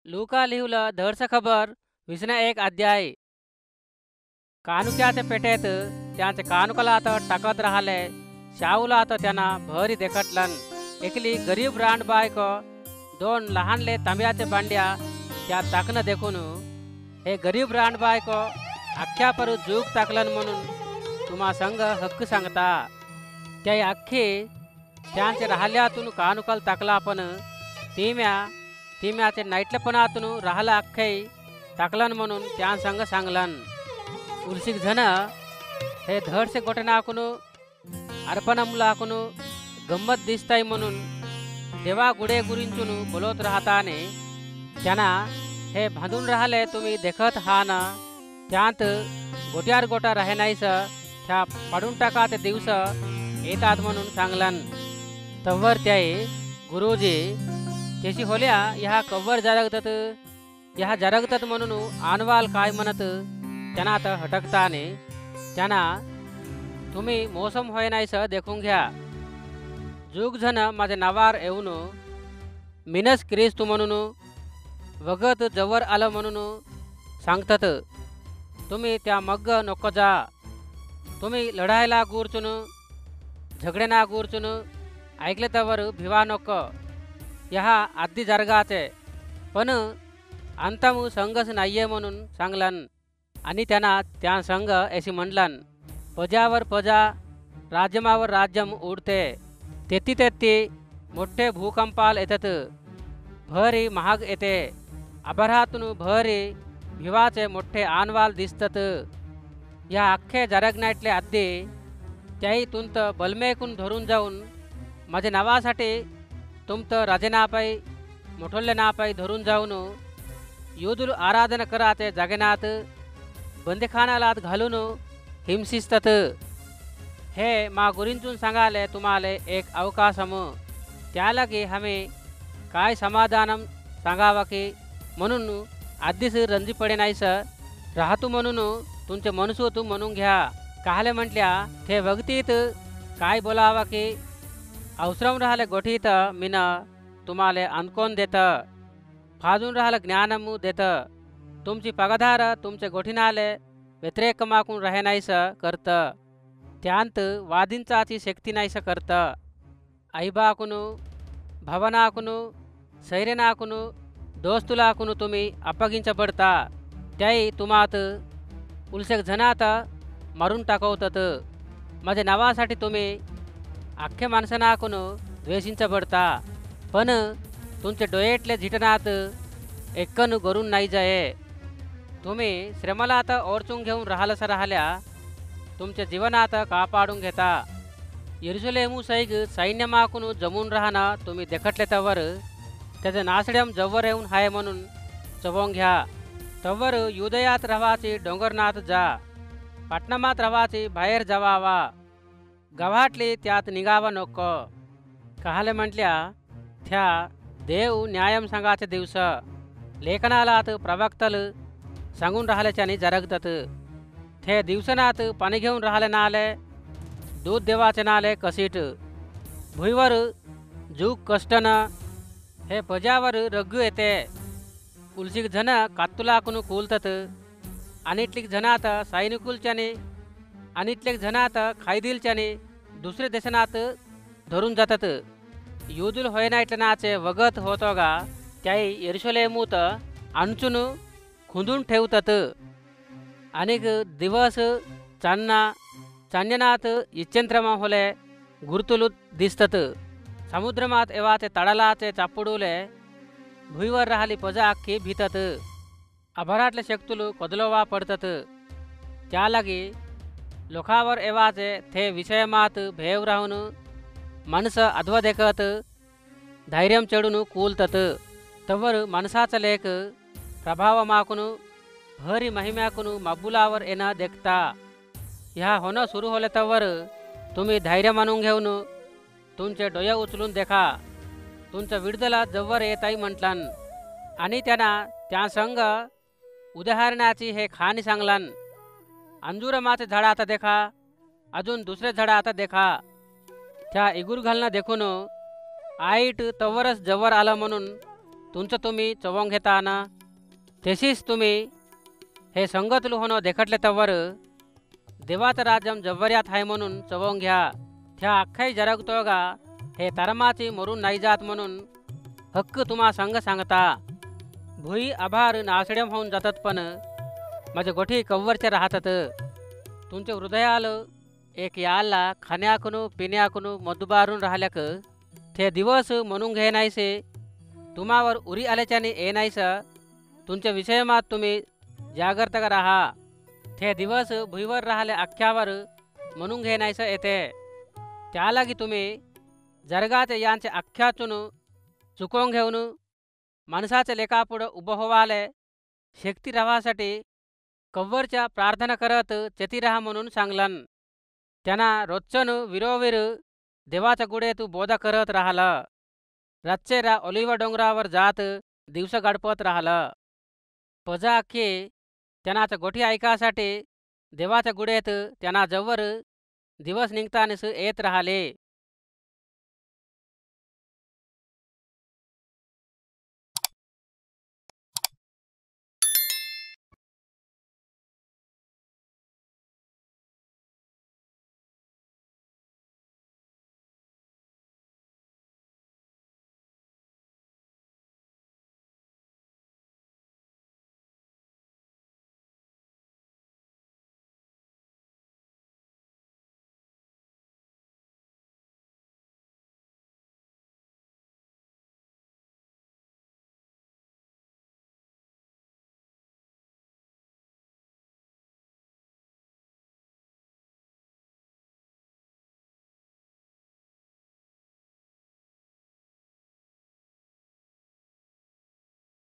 लूका लिहिलं धडस खबर विसना एक अध्याय. कानुक्याच्या पेटेत त्यांचे कानुकला आता टाकत राहिले. शाऊला आता त्यांना भरी देखटलन. एकली गरीब रांड बायको दोन लहानले तांब्याचे बांड्या त्या टाकणं देखून हे गरीब रांड बायको अख्ख्या परू जूक टाकलन म्हणून तुम्हा संग हक्क सांगता. त्या अख्खे त्यांचे राहिल्यातून कानुकल टाकला पण तिम्याचे नैटलेपणातून राहिला अख्खे टाकलन म्हणून त्या संग सांगलन. उलसिक जण हे धडसे गोटे नाकून अर्पणमुला हाकून गंमत दिसताय म्हणून देवा गुडे गुरींचून बोलत राहताने त्यांना हे बांधून राहिले तुम्ही देखत हा ना. त्यात गोट्यार गोटा राहे नाहीस त्या पाडून टाका ते दिवस येतात म्हणून सांगलन. तवर त्याई गुरुजी त्याची होल्या ह्या कव्वर जरगतात ह्या जरगतात म्हणून आणवाल काय म्हणत त्यांना आता हटकताने त्यांना तुम्ही मोसम होय नाहीस देखून घ्या. जुग जण माझ्या नावार येऊन मिनस क्रिस्तू म्हणून वगत जवळ आलं म्हणून सांगतात. तुम्ही त्या मग्ग नको जा. तुम्ही लढायला गुरचून झगडेना गुरचून ऐकले तवर भिवा नको. ह्या आधी जरगाचे पण अंतम संघच नाहीये म्हणून सांगलन. आणि त्यांना त्या संघ अशी म्हणलन पजावर पजा राज्यमावर राज्यम उडते. तेती तेती मोठे भूकंपाल येतात. भरी महाग येते. अभरातून भरी भिवाचे मोठे आणवाल दिसतात. या अख्खे जरगनाटले आधी त्याही तुमत बलमेकून धरून जाऊन माझ्या नावासाठी तुमत राजेनापाई मोठोल्ले नापाई धरून जाऊन युदुल आराधना कराते जगनात बंदीखानालात घालून हिंसिस्तात. हे मा गुरींचून सांगाले तुम्हाला एक अवकाशम त्यालागी हमें काय समाधानम सांगावा की म्हणून आधीच रंजी पडे नाहीस राहतू म्हणून तुमचे मनसू तू म्हणून घ्या. काहले म्हटल्या ते वगतीत काय बोलावा की अवसरम राहिले गोठीत मीन तुम्हाला अंदकोन देत फाजून राहिलं ज्ञानमू देत. तुमची पगधार तुमचे गोठीनाले व्यतिरेक माकून राहे नाहीस करत. त्यांत वादींचाची शक्ती नाहीस करत. ऐबाकून भवनाकून सैरेनाकून दोस्तुलाकून तुम्ही अपगिंचबडता. त्याही तुम्हात उलसेक जनात मारून टाकवतात. माझ्या नावासाठी तुम्ही अख्खे माणसानाकून द्वेषिंचबडता. पण तुमचे डोळेटले झिटनात एक्कन गरून नाही जाये. तुम्ही श्रमाला आता ओरचून घेऊन राहिलंस राहिल्या तुमच्या जीवनात कापाडून घेता. यरुशलेमू सैग सैन्यमाकून जमून राहणं तुम्ही देखटले तवर त्याचं नासड्यम जवळ येऊन हाय म्हणून चवून घ्या. तवर युदयात रवाची डोंगरनाथ जा. पाटणामात रवाची बाहेर जावावा. गव्हाटली त्यात निघावा नको. काहले म्हटल्या त्या देव न्यायम सांगाचे दिवस लेखनालात प्रवक्तल सांगून राहिल्याच्याने जरगतात. ते दिवसनात पाणी घेऊन राहिले नाले दूध देवाचे नाले कसीट. भुईवर जूक कष्टन हे पजावर रग्गू येते. उलसिक जण कात्तुलाकून कूलतात. अनिटलीक जनात सैनिकुलच्याने अनिटलेक जनात खैदिलच्याने दुसरे देशनात धरून जातात. युदुल होयनाटनाचे वगत होतो गा त्याही यरुशलेमूत अंचून खुंदून ठेवतात. अनेक दिवस चांदनात इच्छेंत्रमा होले गुर्तुलू दिसतात. समुद्रमात एवाचे तडालाचे चापुडूले भुईवर राहिली पजा अख्खी भीतात. अभराटले शक्तुलू कदलोवा पडतात. त्यालागी लोकावर एवाचे थे विषयमात भेव राहून माणसं अध्व देखत धैर्यम चढून कूलतात. तवर माणसाचा लेख प्रभाव माकून भरी महिम्याकून मब्बुलावर येणं देखता. ह्या होणं सुरू होले तवर तुम्ही धैर्य मानून घेऊन तुमचे डोळे उचलून देखा. तुमचं विडदला जवळ येताई म्हटलन. आणि त्यांना त्या संग उदाहरणाची हे खाणी सांगलन. अंजुरमाचे झाडं आता देखा. अजून दुसरे झाडं आता देखा. त्या इगूर घालणं देखून आईट तवरच जवळ आलं म्हणून तुमचं तुम्ही चवोंग घेता ना तशीच तुम्ही हे संगतलू होणं देखटले तवर देवाचं राज्यम जव्वर्यात आहे म्हणून चवोंग घ्या. त्या अख्खाई जरगतोगा हे तरमाची मरून नाही जात म्हणून हक्क तुम्हा संग सांगता. भुई आभार नासड्यम होऊन जातात पण माझे गोठी कव्वरचे राहतात. तुमच्या हृदयाल एक याला खाण्याकुनू पिण्याकुनू मधुबारून राहिल्याक ते दिवस म्हणून घे नाहीसे तुम्हावर उरी आल्याच्याने ये नाहीसा. तुमच्या विषयमात तुम्ही जागृतगा राहा. ते दिवस भुईवर राहिले अख्ख्यावर म्हणून घे नाहीसं येते. त्यालागी तुम्ही जरगाचे यांचे अख्ख्यातून चुकवून घेऊन माणसाच्या लेखापुढं उभं व्हाले शेक्ती राहासाठी कव्वरच्या प्रार्थना करत चेती राहा म्हणून सांगलन. त्यांना रोजचन विरोविर देवाचा गुडे तू बोधा करत राहिला. रातचेरा ओलिवा डोंगरावर जात दिवस गडपत राहिला. पजा अख्खे त्यांनाच गोठी ऐकासाठी देवाच्या गुडेत त्यांना जवळ दिवस निघतानीस येत राहिले.